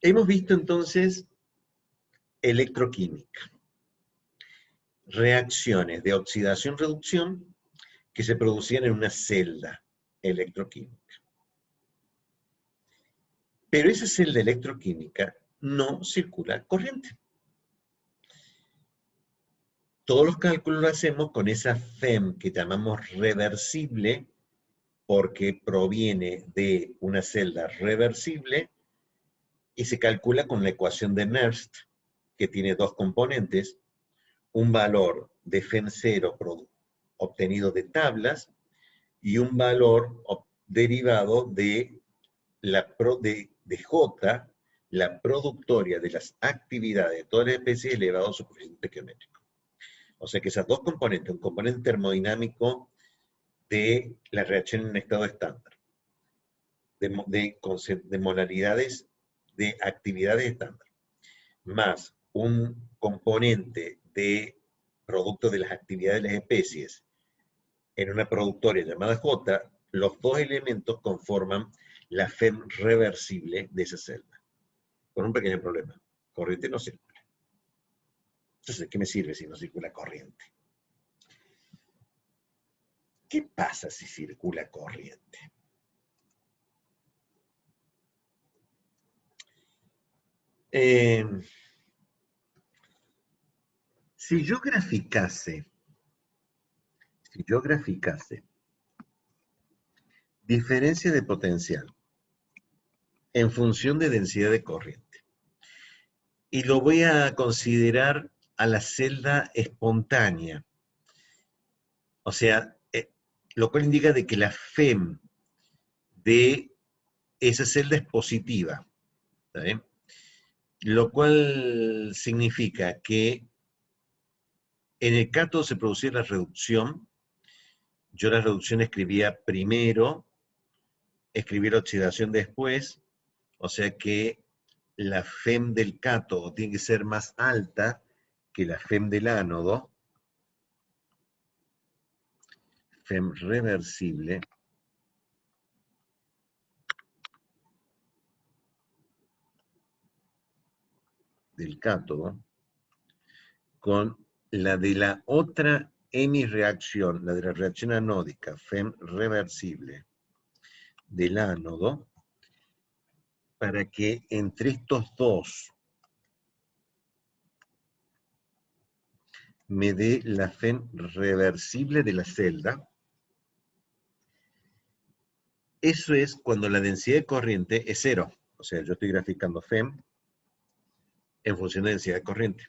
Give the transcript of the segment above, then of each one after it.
Hemos visto entonces electroquímica, reacciones de oxidación-reducción que se producían en una celda electroquímica. Pero esa celda electroquímica no circula corriente. Todos los cálculos los hacemos con esa FEM que llamamos reversible porque proviene de una celda reversible y se calcula con la ecuación de Nernst, que tiene dos componentes, un valor de FEM0 obtenido de tablas y un valor derivado de, de J, la productoria de las actividades de todas las especies elevado a su coeficiente geométrico. O sea que esas dos componentes, un componente termodinámico de la reacción en estado estándar, de molaridades de actividades estándar, más un componente de producto de las actividades de las especies en una productoria llamada J, los dos elementos conforman la FEM reversible de esa celda. Con un pequeño problema. Corriente no circula. Entonces, ¿qué me sirve si no circula corriente? ¿Qué pasa si circula corriente? Si yo graficase diferencia de potencial en función de densidad de corriente, y lo voy a considerar a la celda espontánea, o sea, lo cual indica de que la FEM de esa celda es positiva, ¿está bien? Lo cual significa que en el cátodo se producía la reducción. Yo la reducción escribía primero, escribí la oxidación después, o sea que la FEM del cátodo tiene que ser más alta que la FEM del ánodo, FEM reversible, del cátodo, con la de la otra hemireacción, la de la reacción anódica, FEM reversible, del ánodo, para que entre estos dos me dé la FEM reversible de la celda. Eso es cuando la densidad de corriente es cero. O sea, yo estoy graficando FEM en función de densidad de corriente.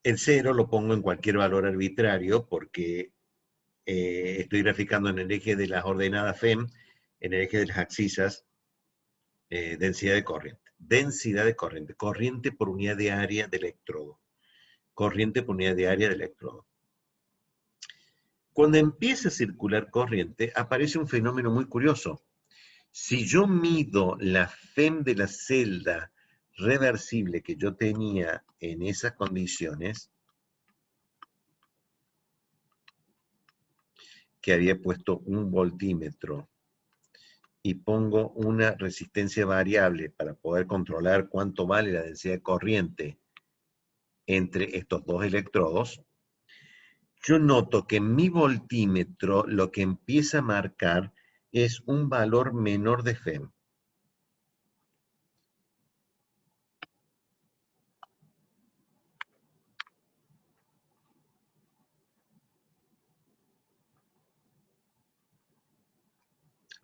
El cero lo pongo en cualquier valor arbitrario porque estoy graficando en el eje de las ordenadas FEM, en el eje de las abscisas, densidad de corriente. Densidad de corriente. Corriente por unidad de área del electrodo. Corriente por unidad de área del electrodo. Cuando empieza a circular corriente, aparece un fenómeno muy curioso. Si yo mido la FEM de la celda reversible que yo tenía en esas condiciones, que había puesto un voltímetro y pongo una resistencia variable para poder controlar cuánto vale la densidad de corriente entre estos dos electrodos, yo noto que en mi voltímetro lo que empieza a marcar es un valor menor de FEM.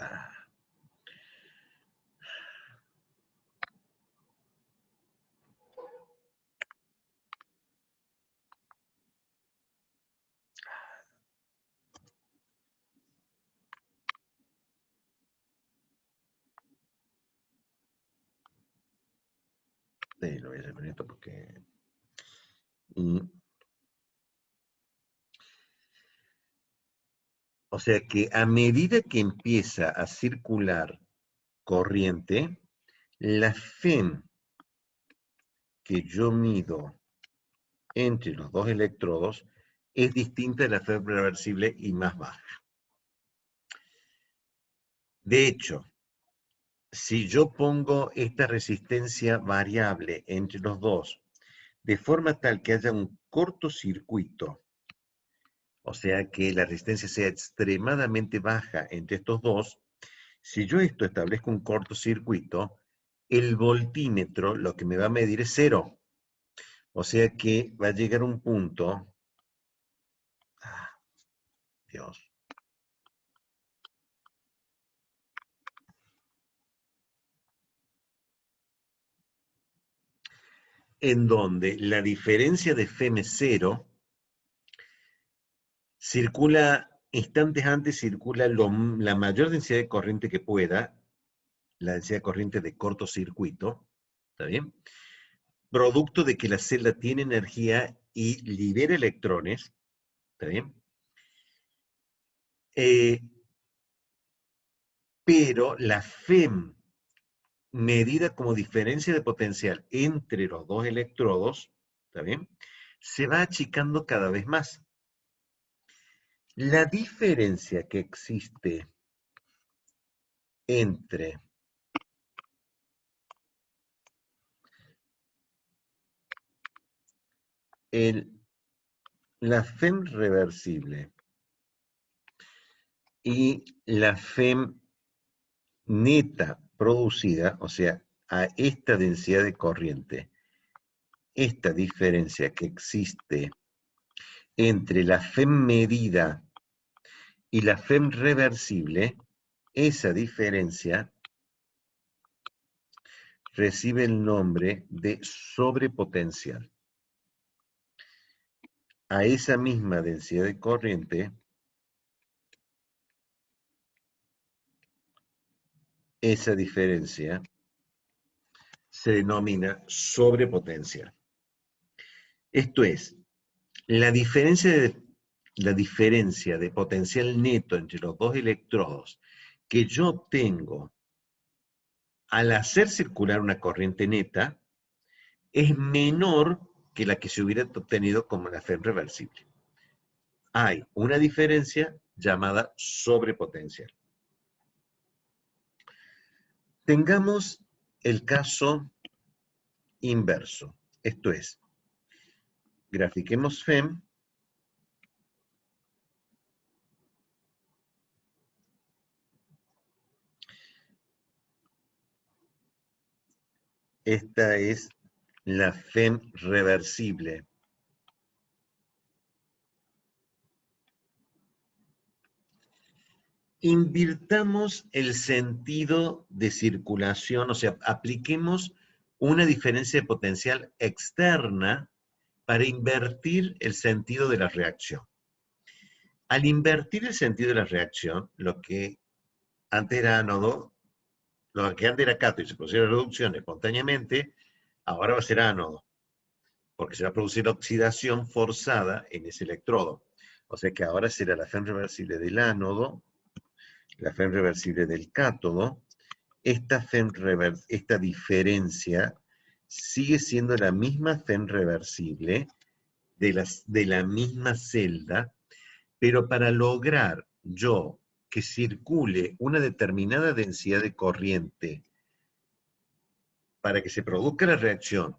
Ah. Lo voy a hacer con esto porque... O sea que a medida que empieza a circular corriente, la FEM que yo mido entre los dos electrodos es distinta de la FEM reversible y más baja. De hecho, si yo pongo esta resistencia variable entre los dos, de forma tal que haya un cortocircuito, o sea que la resistencia sea extremadamente baja entre estos dos, si yo esto establezco un cortocircuito, el voltímetro lo que me va a medir es cero. O sea que va a llegar un punto, ah, Dios, en donde la diferencia de FM0 circula, instantes antes circula la mayor densidad de corriente que pueda, la densidad de corriente de cortocircuito, ¿está bien? Producto de que la celda tiene energía y libera electrones, ¿está bien? Eh, pero la FEM, medida como diferencia de potencial entre los dos electrodos, ¿está bien? Se va achicando cada vez más. La diferencia que existe entre el, la FEM reversible y la FEM neta producida, o sea, a esta densidad de corriente, esta diferencia que existe entre la FEM medida y la FEM reversible, esa diferencia recibe el nombre de sobrepotencial. A esa misma densidad de corriente, esa diferencia se denomina sobrepotencial. Esto es, la diferencia de potencial neto entre los dos electrodos que yo obtengo al hacer circular una corriente neta es menor que la que se hubiera obtenido como la FEM reversible. Hay una diferencia llamada sobrepotencial. Tengamos el caso inverso, esto es, grafiquemos FEM, esta es la FEM reversible. Invirtamos el sentido de circulación, o sea, apliquemos una diferencia de potencial externa para invertir el sentido de la reacción. Al invertir el sentido de la reacción, lo que antes era ánodo, lo que antes era cátodo y se produciera reducción espontáneamente, ahora va a ser ánodo, porque se va a producir oxidación forzada en ese electrodo. O sea que ahora será la FEM reversible del ánodo, la FEM reversible del cátodo. Esta diferencia sigue siendo la misma FEM reversible de la misma celda, pero para lograr yo que circule una determinada densidad de corriente para que se produzca la reacción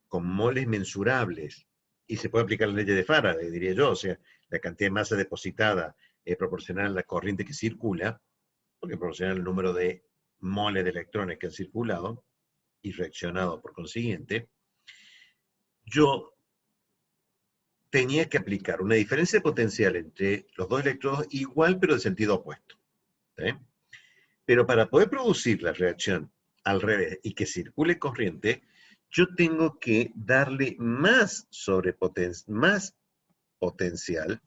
con moles mensurables, y se puede aplicar la ley de Faraday, diría yo, o sea, la cantidad de masa depositada es proporcional a la corriente que circula, porque proporciona el número de moles de electrones que han circulado y reaccionado por consiguiente, yo tenía que aplicar una diferencia de potencial entre los dos electrodos igual pero de sentido opuesto. ¿Sí? Pero para poder producir la reacción al revés y que circule corriente, yo tengo que darle más más potencial,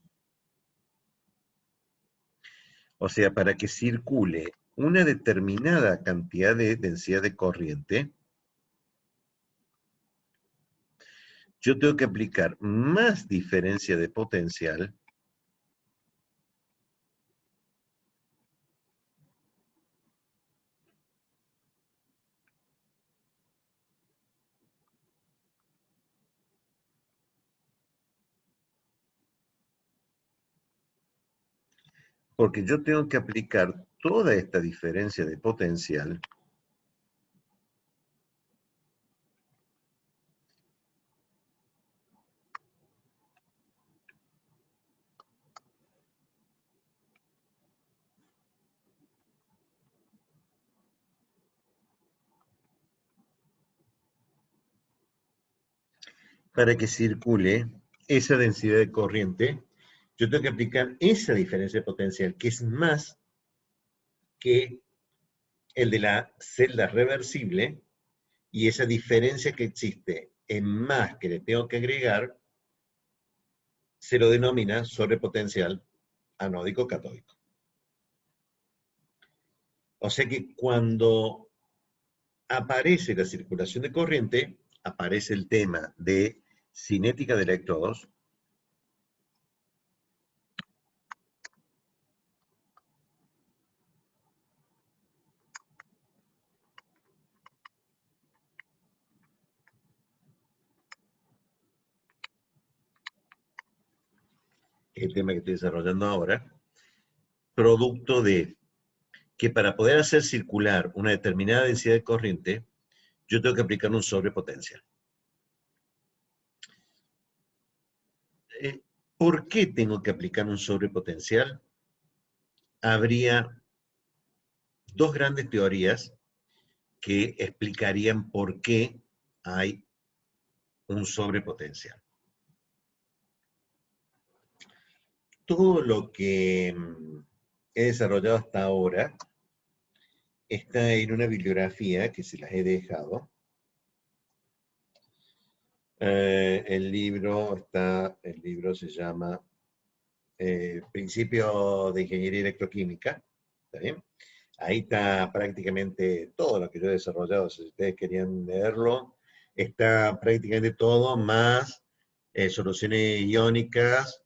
o sea, para que circule una determinada cantidad de densidad de corriente, yo tengo que aplicar más diferencia de potencial porque yo tengo que aplicar toda esta diferencia de potencial para que circule esa densidad de corriente, yo tengo que aplicar esa diferencia de potencial, que es más que el de la celda reversible, y esa diferencia que existe en más que le tengo que agregar, se lo denomina sobrepotencial anódico catódico. O sea que cuando aparece la circulación de corriente, aparece el tema de cinética de electrodos, el tema que estoy desarrollando ahora, producto de que para poder hacer circular una determinada densidad de corriente, yo tengo que aplicar un sobrepotencial. ¿Por qué tengo que aplicar un sobrepotencial? Habría dos grandes teorías que explicarían por qué hay un sobrepotencial. Todo lo que he desarrollado hasta ahora está en una bibliografía que se las he dejado. El libro se llama Principio de Ingeniería Electroquímica, ¿está bien? Ahí está prácticamente todo lo que yo he desarrollado. Si ustedes querían leerlo, está prácticamente todo, más soluciones iónicas,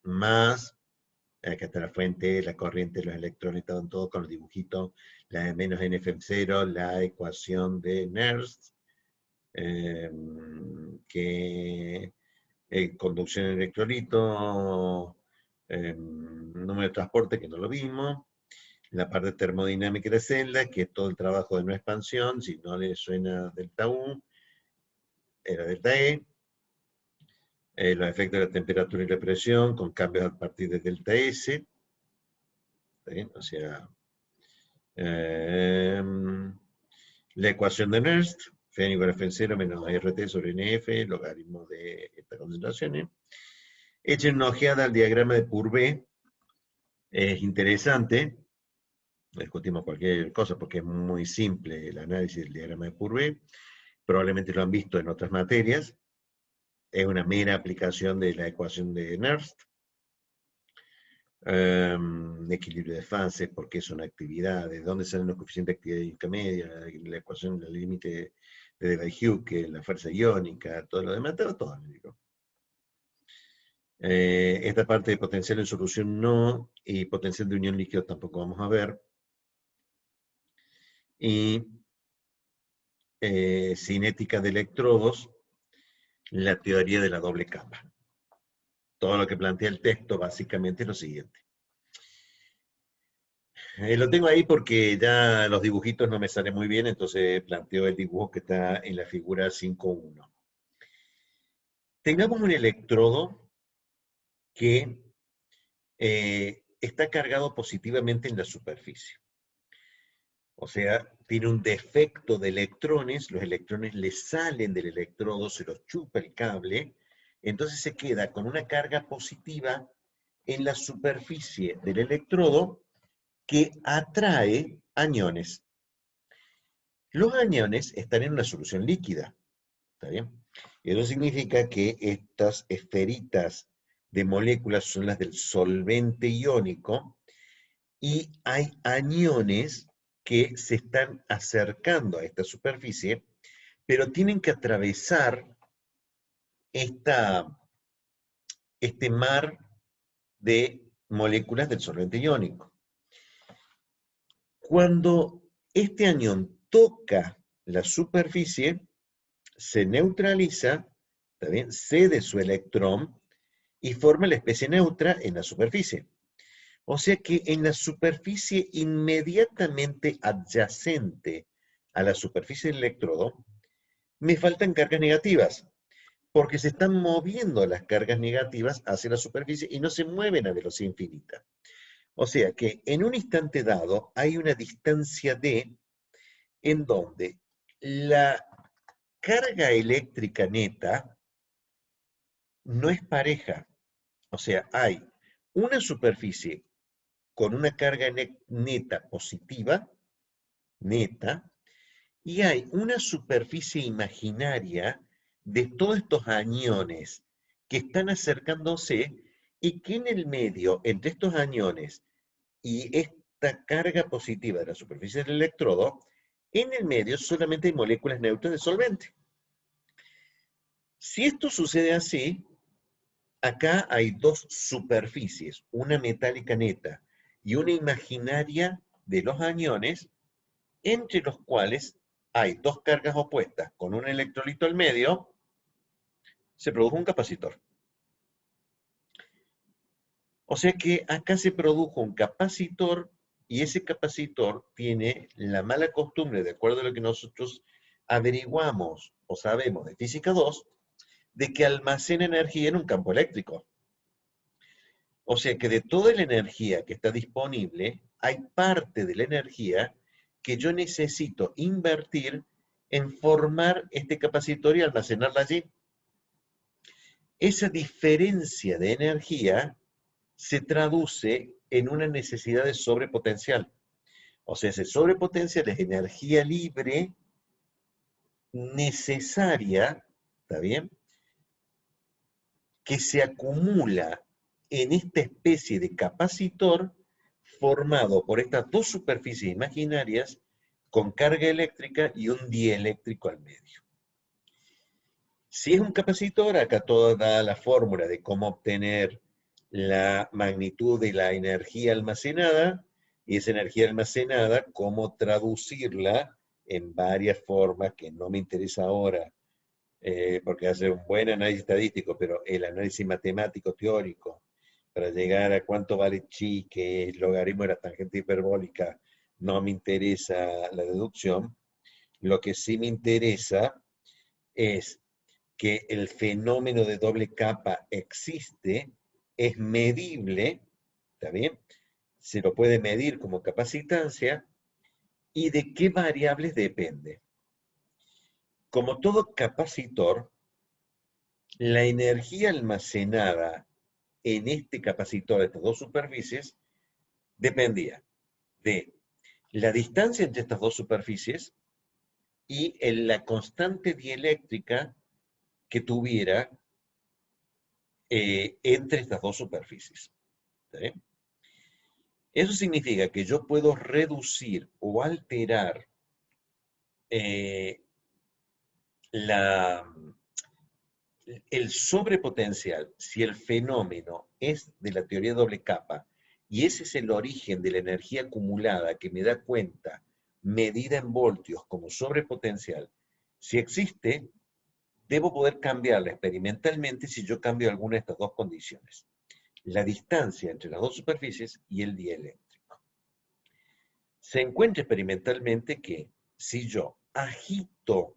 más, acá está la fuente, la corriente, los electrones, todo con los dibujitos, la de menos NF0, la ecuación de Nernst, que conducción de electrolito, número de transporte, que no lo vimos, la parte termodinámica de la celda, que es todo el trabajo de no expansión, si no le suena delta U, era delta E, los efectos de la temperatura y la presión, con cambios a partir de delta S, ¿está bien? O sea, la ecuación de Nernst, F igual a F0 menos RT sobre NF, logaritmo de esta concentración. Echen una ojeada al diagrama de Purvé, es interesante, discutimos cualquier cosa porque es muy simple el análisis del diagrama de Purvé, probablemente lo han visto en otras materias, es una mera aplicación de la ecuación de Nernst, equilibrio de fases, porque es una actividad, de dónde salen los coeficientes de actividad iónica media, la ecuación del límite de Debye-Hückel, la fuerza iónica, todo lo demás, todo lo digo. Esta parte de potencial en solución no, y potencial de unión líquido tampoco vamos a ver. Y cinética de electrodos, la teoría de la doble capa. Todo lo que plantea el texto básicamente es lo siguiente. Lo tengo ahí porque ya los dibujitos no me salen muy bien, entonces planteo el dibujo que está en la figura 5.1. Tengamos un electrodo que está cargado positivamente en la superficie. O sea, tiene un defecto de electrones, los electrones le salen del electrodo, se los chupa el cable, entonces se queda con una carga positiva en la superficie del electrodo que atrae aniones. Los aniones están en una solución líquida, ¿está bien? Eso significa que estas esferitas de moléculas son las del solvente iónico y hay aniones que se están acercando a esta superficie, pero tienen que atravesar este mar de moléculas del solvente iónico. Cuando este anión toca la superficie, se neutraliza, ¿también? Cede su electrón y forma la especie neutra en la superficie. O sea que en la superficie inmediatamente adyacente a la superficie del electrodo, me faltan cargas negativas, porque se están moviendo las cargas negativas hacia la superficie y no se mueven a velocidad infinita. O sea que en un instante dado hay una distancia D en donde la carga eléctrica neta no es pareja. O sea, hay una superficie con una carga neta positiva, neta, y hay una superficie imaginaria de todos estos aniones que están acercándose y que en el medio, entre estos aniones y esta carga positiva de la superficie del electrodo, en el medio solamente hay moléculas neutras de solvente. Si esto sucede así, acá hay dos superficies, una metálica neta y una imaginaria de los aniones, entre los cuales hay dos cargas opuestas con un electrolito al medio, se produjo un capacitor. O sea que acá se produjo un capacitor y ese capacitor tiene la mala costumbre, de acuerdo a lo que nosotros averiguamos o sabemos de física 2, de que almacena energía en un campo eléctrico. O sea que de toda la energía que está disponible, hay parte de la energía que yo necesito invertir en formar este capacitor y almacenarla allí. Esa diferencia de energía se traduce en una necesidad de sobrepotencial. O sea, ese sobrepotencial es energía libre necesaria, ¿está bien? Que se acumula en esta especie de capacitor formado por estas dos superficies imaginarias con carga eléctrica y un dieléctrico al medio. Si es un capacitor, acá toda da la fórmula de cómo obtener la magnitud de la energía almacenada, y esa energía almacenada, cómo traducirla en varias formas que no me interesa ahora, porque hace un buen análisis estadístico, pero el análisis matemático teórico, para llegar a cuánto vale chi, que es logaritmo de la tangente hiperbólica, no me interesa la deducción. Lo que sí me interesa es que el fenómeno de doble capa existe, es medible, ¿está bien? Se lo puede medir como capacitancia, y de qué variables depende. Como todo capacitor, la energía almacenada en este capacitor, de estas dos superficies, dependía de la distancia entre estas dos superficies y en la constante dieléctrica que tuviera entre estas dos superficies. ¿Sí? Eso significa que yo puedo reducir o alterar eh, la, el sobrepotencial si el fenómeno es de la teoría de doble capa y ese es el origen de la energía acumulada que me da cuenta medida en voltios como sobrepotencial. Si existe, debo poder cambiarla experimentalmente si yo cambio alguna de estas dos condiciones. La distancia entre las dos superficies y el dieléctrico. Se encuentra experimentalmente que si yo agito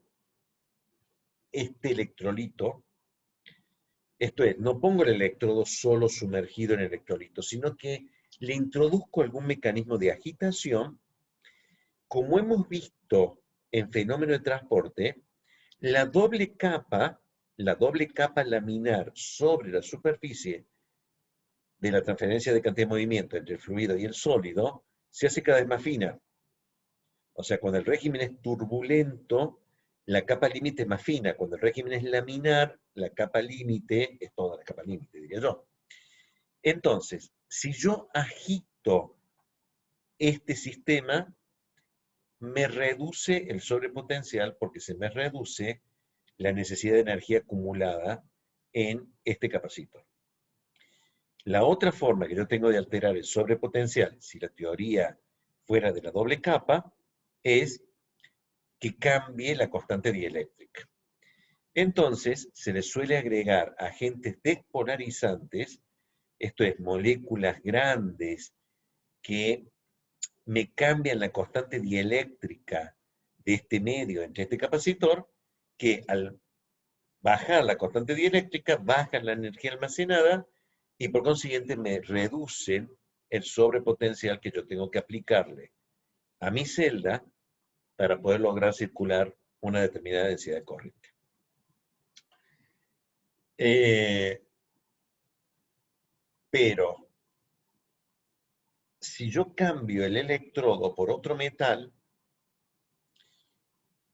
este electrolito, esto es, no pongo el electrodo solo sumergido en el electrolito, sino que le introduzco algún mecanismo de agitación, como hemos visto en fenómeno de transporte, la doble capa laminar sobre la superficie de la transferencia de cantidad de movimiento entre el fluido y el sólido se hace cada vez más fina. O sea, cuando el régimen es turbulento, la capa límite es más fina. Cuando el régimen es laminar, la capa límite es toda la capa límite, diría yo. Entonces, si yo agito este sistema, me reduce el sobrepotencial porque se me reduce la necesidad de energía acumulada en este capacitor. La otra forma que yo tengo de alterar el sobrepotencial, si la teoría fuera de la doble capa, es que cambie la constante dieléctrica. Entonces, se le suele agregar agentes despolarizantes, esto es, moléculas grandes que me cambian la constante dieléctrica de este medio entre este capacitor, que al bajar la constante dieléctrica, bajan la energía almacenada y por consiguiente me reducen el sobrepotencial que yo tengo que aplicarle a mi celda para poder lograr circular una determinada densidad de corriente. Pero si yo cambio el electrodo por otro metal,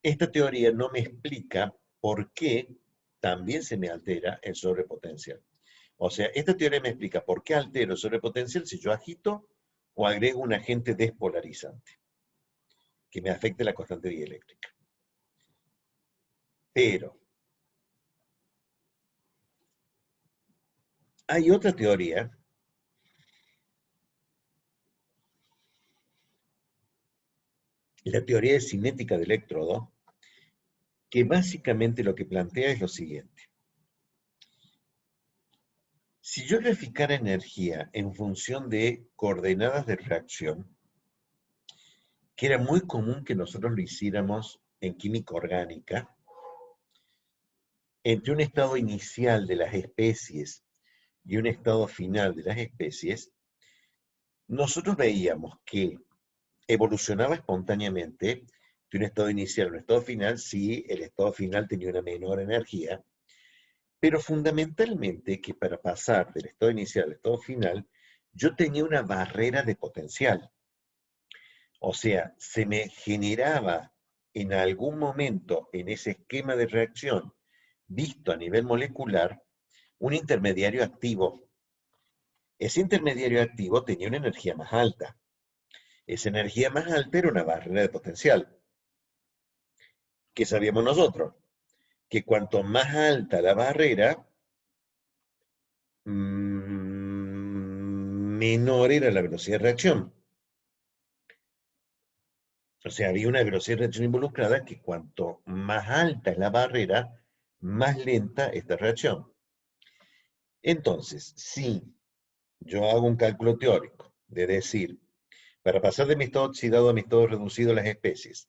esta teoría no me explica por qué también se me altera el sobrepotencial. O sea, esta teoría me explica por qué altero el sobrepotencial si yo agito o agrego un agente despolarizante que me afecte la constante dieléctrica. Pero hay otra teoría, la teoría de cinética del electrodo, que básicamente lo que plantea es lo siguiente. Si yo le ficara energía en función de coordenadas de reacción, que era muy común que nosotros lo hiciéramos en química orgánica, entre un estado inicial de las especies y un estado final de las especies, nosotros veíamos que evolucionaba espontáneamente de un estado inicial a un estado final si el estado final tenía una menor energía, pero fundamentalmente que para pasar del estado inicial al estado final, yo tenía una barrera de potencial. O sea, se me generaba en algún momento en ese esquema de reacción, visto a nivel molecular, un intermediario activo. Ese intermediario activo tenía una energía más alta. Esa energía más alta era una barrera de potencial. ¿Qué sabíamos nosotros? Que cuanto más alta la barrera, menor era la velocidad de reacción. O sea, había una velocidad de reacción involucrada que cuanto más alta es la barrera, más lenta esta reacción. Entonces, si yo hago un cálculo teórico de decir, para pasar de mi estado oxidado a mi estado reducido las especies,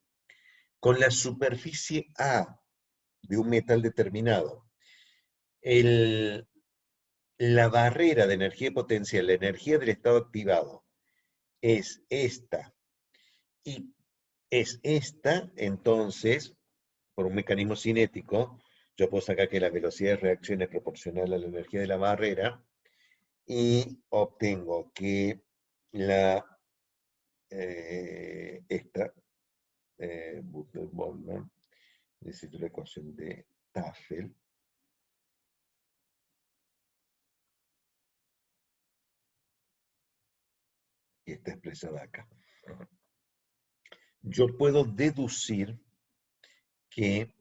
con la superficie A de un metal determinado, el, la barrera de energía potencial, la energía del estado activado, es esta, y es esta, entonces, por un mecanismo cinético, yo puedo sacar que la velocidad de reacción es proporcional a la energía de la barrera, y obtengo que la, esta, Butler-Boltzmann, necesito la ecuación de Tafel, y está expresada acá. Yo puedo deducir que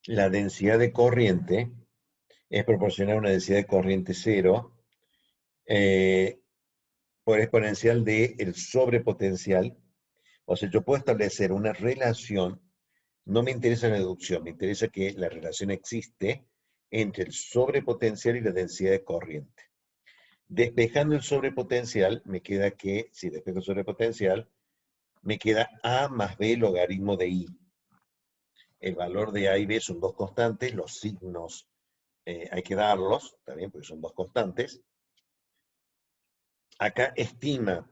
la densidad de corriente es proporcional a una densidad de corriente cero por exponencial del sobrepotencial. O sea, yo puedo establecer una relación, no me interesa la deducción, me interesa que la relación existe entre el sobrepotencial y la densidad de corriente. Despejando el sobrepotencial, me queda que, si despejo el sobrepotencial, me queda A más B logaritmo de I. El valor de A y B son dos constantes, los signos hay que darlos, también porque son dos constantes. Acá estima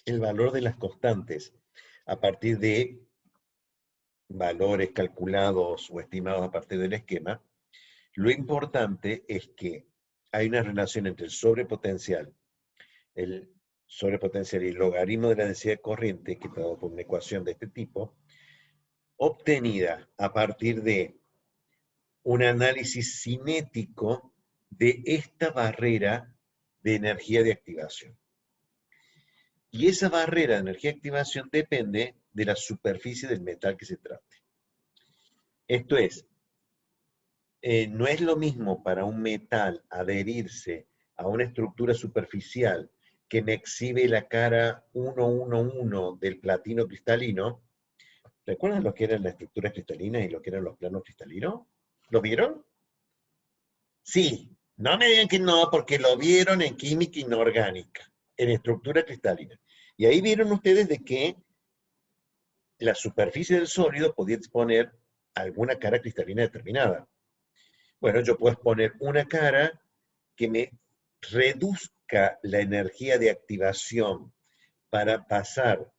el valor de las constantes a partir de valores calculados o estimados a partir del esquema. Lo importante es que hay una relación entre el sobrepotencial y el logaritmo de la densidad corriente, que está dado por una ecuación de este tipo, obtenida a partir de un análisis cinético de esta barrera de energía de activación. Y esa barrera de energía de activación depende de la superficie del metal que se trate. Esto es, no es lo mismo para un metal adherirse a una estructura superficial que me exhibe la cara 111 del platino cristalino. ¿Recuerdan lo que eran las estructuras cristalinas y lo que eran los planos cristalinos? ¿Lo vieron? Sí, no me digan que no, porque lo vieron en química inorgánica, en estructura cristalina. Y ahí vieron ustedes de que la superficie del sólido podía exponer alguna cara cristalina determinada. Bueno, yo puedo exponer una cara que me reduzca la energía de activación para pasar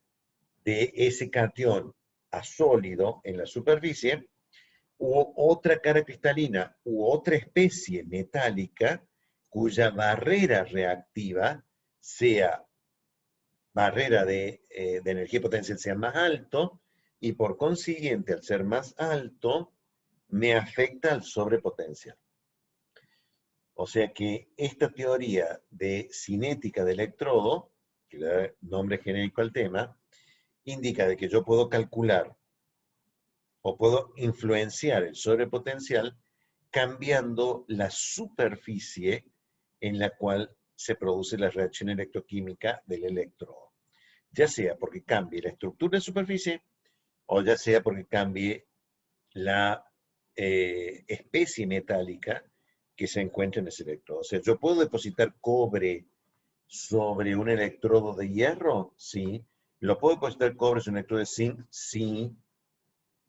de ese catión a sólido en la superficie, u otra cara cristalina u otra especie metálica cuya barrera reactiva sea barrera de energía potencial sea más alto y por consiguiente al ser más alto me afecta al sobrepotencial. O sea que esta teoría de cinética de electrodo, que le da nombre genérico al tema, indica de que yo puedo calcular o puedo influenciar el sobrepotencial cambiando la superficie en la cual se produce la reacción electroquímica del electrodo. Ya sea porque cambie la estructura de superficie o ya sea porque cambie la especie metálica que se encuentra en ese electrodo. O sea, yo puedo depositar cobre sobre un electrodo de hierro, sí. ¿Lo puedo depositar cobre sobre un electrodo de zinc? Sí,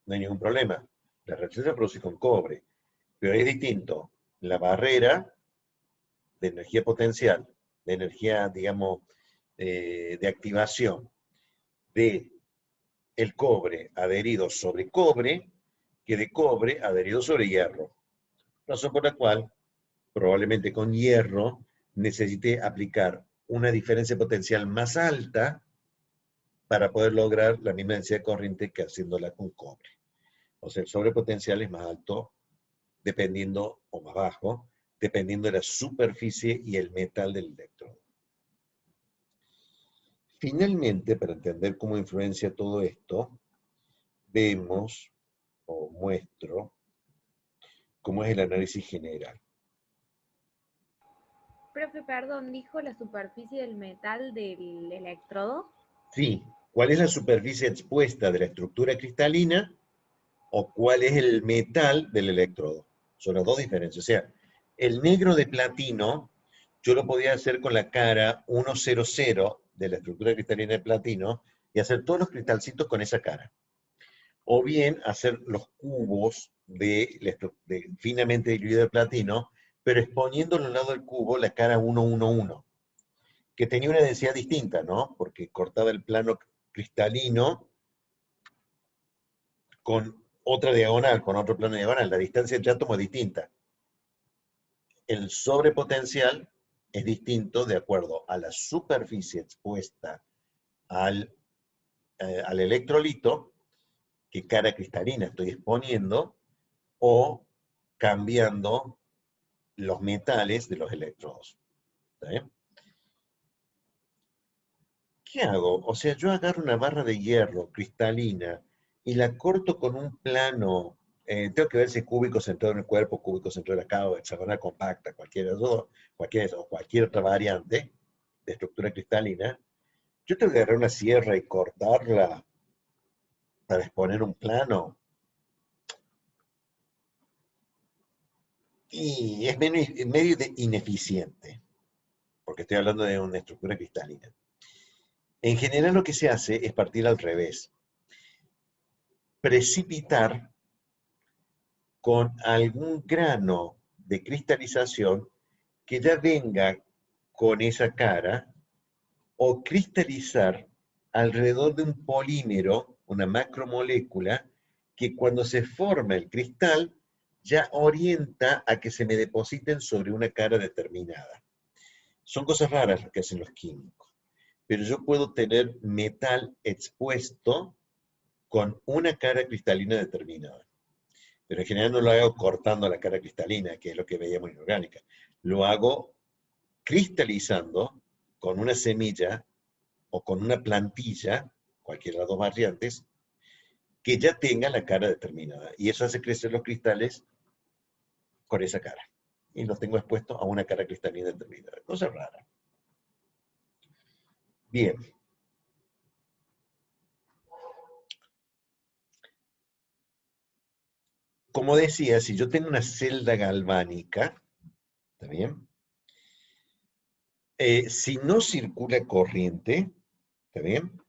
no hay ningún problema. La reacción se produce con cobre, pero es distinto la barrera de energía potencial, de energía, digamos, de activación de el cobre adherido sobre cobre que de cobre adherido sobre hierro. Razón por la cual probablemente con hierro necesite aplicar una diferencia potencial más alta para poder lograr la misma densidad de corriente que haciéndola con cobre. O sea, el sobrepotencial es más alto dependiendo, o más bajo, dependiendo de la superficie y el metal del electrodo. Finalmente, para entender cómo influencia todo esto, vemos o muestro cómo es el análisis general. Profe, perdón, dijo la superficie del metal del electrodo. Sí, ¿cuál es la superficie expuesta de la estructura cristalina o cuál es el metal del electrodo? Son las dos diferencias. O sea, el negro de platino, yo lo podía hacer con la cara 100 de la estructura cristalina de platino y hacer todos los cristalcitos con esa cara. O bien hacer los cubos de finamente diluido de platino, pero exponiendo al lado del cubo la cara 111, que tenía una densidad distinta, ¿no? Porque cortaba el plano cristalino con otra diagonal, con otro plano diagonal. La distancia entre átomos es distinta. El sobrepotencial es distinto de acuerdo a la superficie expuesta al electrolito, qué cara cristalina estoy exponiendo, o cambiando los metales de los electrodos. ¿Está bien? ¿Qué hago? O sea, yo agarro una barra de hierro cristalina y la corto con un plano. Tengo que ver si es cúbico centrado en el cuerpo, cúbico centrado en la cava, hexagonal compacta, cualquiera de esos, o cualquier otra variante de estructura cristalina. Yo tengo que agarrar una sierra y cortarla para exponer un plano. Y es medio ineficiente, porque estoy hablando de una estructura cristalina. En general lo que se hace es partir al revés. Precipitar con algún grano de cristalización que ya venga con esa cara o cristalizar alrededor de un polímero, una macromolécula, que cuando se forma el cristal ya orienta a que se me depositen sobre una cara determinada. Son cosas raras lo que hacen los químicos, pero yo puedo tener metal expuesto con una cara cristalina determinada. Pero en general no lo hago cortando la cara cristalina, que es lo que veíamos en orgánica. Lo hago cristalizando con una semilla o con una plantilla, cualquiera de las dos variantes, que ya tenga la cara determinada. Y eso hace crecer los cristales con esa cara. Y los tengo expuestos a una cara cristalina determinada. Cosa rara. Bien. Como decía, si yo tengo una celda galvánica, ¿está bien? Si no circula corriente, ¿está bien?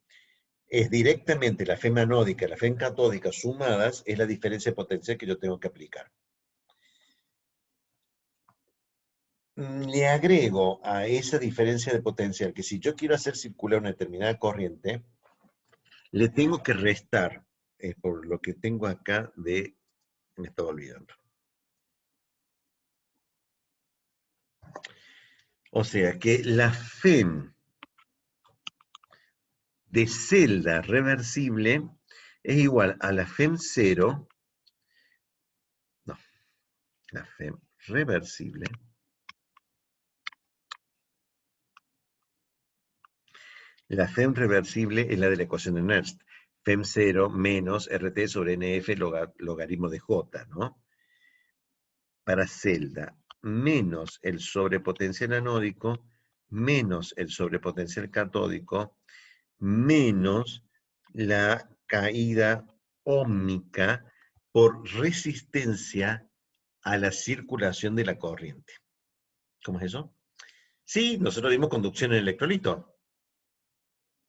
Es directamente la fe anódica y la fe catódica sumadas, es la diferencia de potencial que yo tengo que aplicar. Le agrego a esa diferencia de potencial que si yo quiero hacer circular una determinada corriente, le tengo que restar, por lo que tengo acá de Me estaba olvidando. O sea que la FEM de celda reversible es igual a la FEM 0, no, la FEM reversible, la FEM reversible es la de la ecuación de Nernst, FEM 0 menos RT sobre NF logaritmo de J, ¿no? Para celda menos el sobrepotencial anódico, menos el sobrepotencial catódico, menos la caída óhmica por resistencia a la circulación de la corriente. ¿Cómo es eso? Sí, nosotros vimos conducción en electrolito.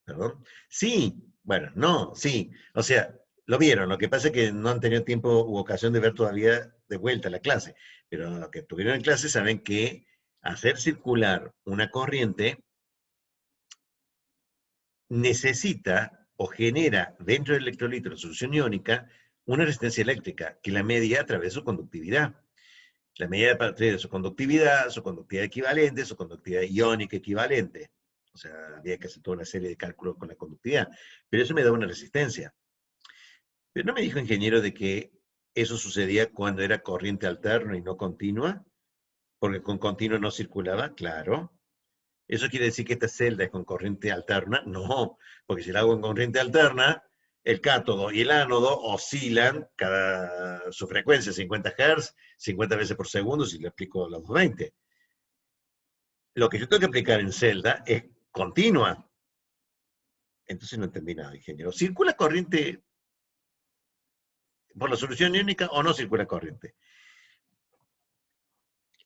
¿Perdón? Sí, bueno, no, sí. O sea, lo vieron. Lo que pasa es que no han tenido tiempo u ocasión de ver todavía de vuelta la clase. Pero los que estuvieron en clase saben que hacer circular una corriente necesita o genera dentro del electrolito, la solución iónica, una resistencia eléctrica que la media a través de su conductividad. La medida a partir de su conductividad equivalente, su conductividad iónica equivalente. O sea, había que hacer toda una serie de cálculos con la conductividad. Pero eso me da una resistencia. Pero no me dijo, ingeniero, de que eso sucedía cuando era corriente alterna y no continua, porque con continua no circulaba, claro. ¿Eso quiere decir que esta celda es con corriente alterna? No, porque si la hago en corriente alterna, el cátodo y el ánodo oscilan su frecuencia, 50 Hz, 50 veces por segundo, si le explico los 220. Lo que yo tengo que aplicar en celda es continua. Entonces no entendí nada, ingeniero. ¿Circula corriente por la solución iónica o no circula corriente?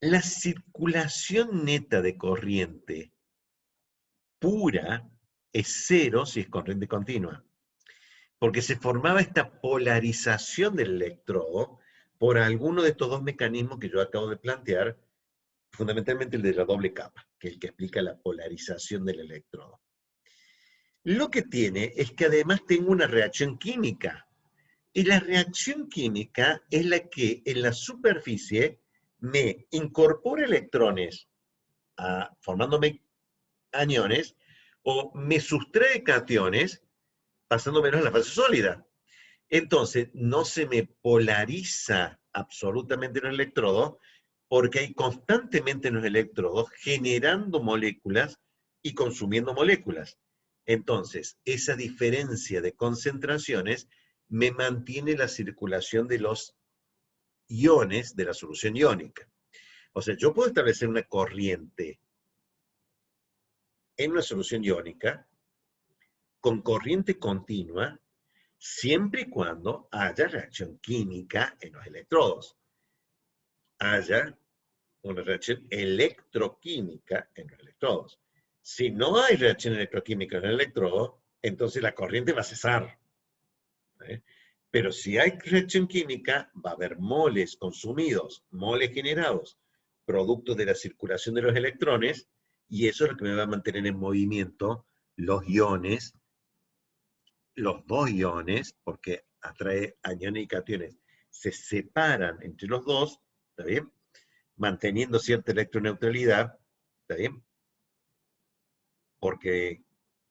La circulación neta de corriente pura es cero si es corriente continua, porque se formaba esta polarización del electrodo por alguno de estos dos mecanismos que yo acabo de plantear, fundamentalmente el de la doble capa, que es el que explica la polarización del electrodo. Lo que tiene es que además tengo una reacción química, y la reacción química es la que en la superficie me incorpora electrones formándome aniones o me sustrae cationes pasándomelo a la fase sólida. Entonces, no se me polariza absolutamente en el electrodo porque hay constantemente en los electrodos generando moléculas y consumiendo moléculas. Entonces, esa diferencia de concentraciones me mantiene la circulación de los iones de la solución iónica. O sea, yo puedo establecer una corriente en una solución iónica con corriente continua siempre y cuando haya reacción química en los electrodos, haya una reacción electroquímica en los electrodos. Si no hay reacción electroquímica en el electrodo, entonces la corriente va a cesar. ¿Eh? Pero si hay reacción química, va a haber moles consumidos, moles generados, producto de la circulación de los electrones, y eso es lo que me va a mantener en movimiento los iones, los dos iones, porque atrae aniones y cationes, se separan entre los dos, ¿está bien? Manteniendo cierta electroneutralidad, ¿está bien? Porque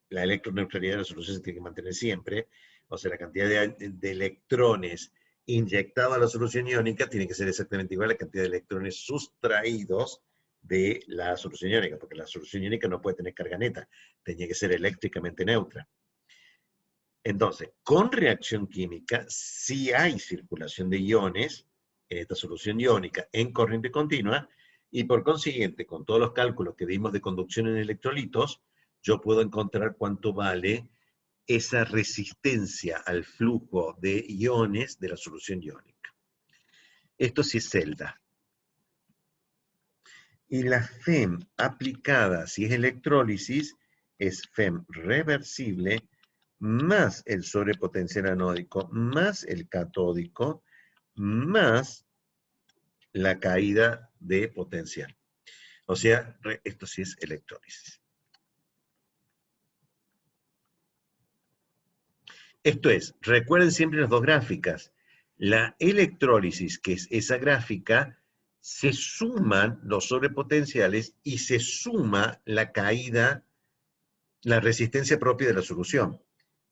la electroneutralidad de la solución se tiene que mantener siempre, o sea, la cantidad de electrones inyectados a la solución iónica tiene que ser exactamente igual a la cantidad de electrones sustraídos de la solución iónica, porque la solución iónica no puede tener carga neta, tenía que ser eléctricamente neutra. Entonces, con reacción química, sí hay circulación de iones en esta solución iónica en corriente continua, y por consiguiente, con todos los cálculos que vimos de conducción en electrolitos, yo puedo encontrar cuánto vale esa resistencia al flujo de iones de la solución iónica. Esto sí es celda. Y la FEM aplicada, si es electrólisis, es FEM reversible más el sobrepotencial anódico, más el catódico, más la caída de potencial. O sea, esto sí es electrólisis. Esto es, recuerden siempre las dos gráficas. La electrólisis, que es esa gráfica, se suman los sobrepotenciales y se suma la caída, la resistencia propia de la solución.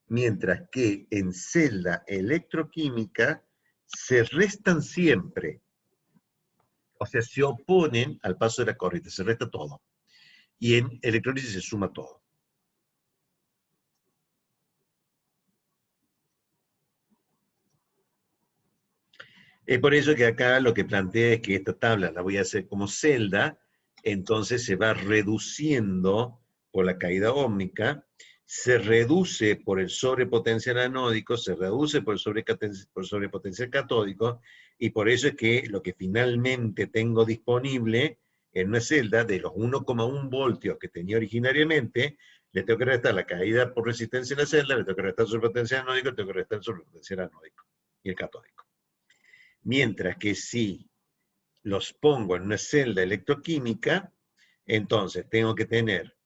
Mientras que en celda electroquímica se restan siempre, o sea, se oponen al paso de la corriente, se resta todo. Y en electrólisis se suma todo. Es por eso que acá lo que plantea es que esta tabla la voy a hacer como celda, entonces se va reduciendo por la caída óhmica, se reduce por el sobrepotencial anódico, se reduce por el sobrepotencial catódico, y por eso es que lo que finalmente tengo disponible en una celda de los 1,1 voltios que tenía originariamente, le tengo que restar la caída por resistencia en la celda, le tengo que restar el sobrepotencial anódico, le tengo que restar el sobrepotencial anódico y el catódico. Mientras que si los pongo en una celda electroquímica, entonces tengo que tener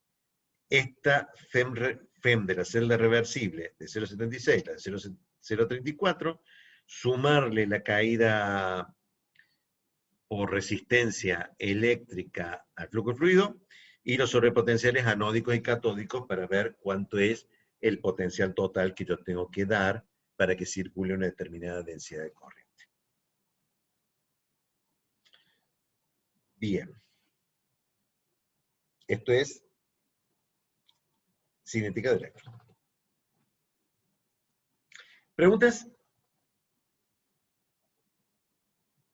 esta FEM de la celda reversible de 0,76, la de 0,34, sumarle la caída por resistencia eléctrica al flujo fluido y los sobrepotenciales anódicos y catódicos para ver cuánto es el potencial total que yo tengo que dar para que circule una determinada densidad de corriente. Bien. Esto es cinética de electrón. ¿Preguntas?